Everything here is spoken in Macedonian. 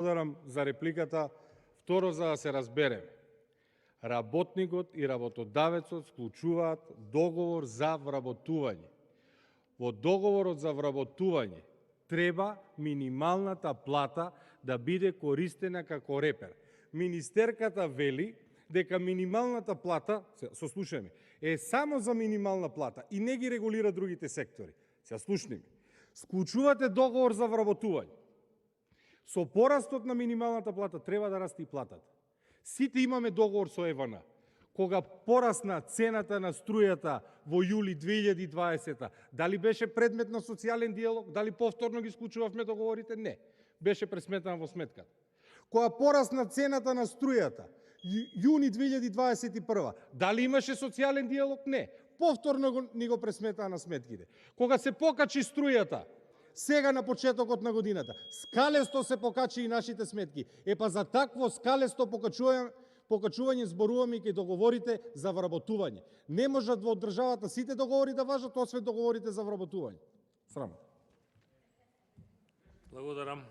Благодарам за репликата. Второ, за да се разбереме. Работникот и работодавецот склучуваат договор за вработување. Во договорот за вработување треба минималната плата да биде користена како репер. Министерката вели дека минималната плата, сослушаме, е само за минимална плата и не ги регулира другите сектори. Се слушнеме. Склучувате договор за вработување. Со порастот на минималната плата треба да расте и платата. Сите имаме договор со ЕВН. Кога порасна цената на струјата во јули 2020, дали беше предмет на социјален диалог, дали повторно ги склучувавме договорите? Не. Беше пресметана во сметката. Кога порасна цената на струјата, јуни 2021, дали имаше социјален диалог? Не. Повторно ни го пресметаа на сметките. Кога се покачи струјата, сега на почетокот на годината, скалесто се покачи и нашите сметки. Па за такво скалесто покачување зборуваме и кај договорите за вработување. Не можат во државата сите договори да важат, освен договорите за вработување. Срамно. Благодарам.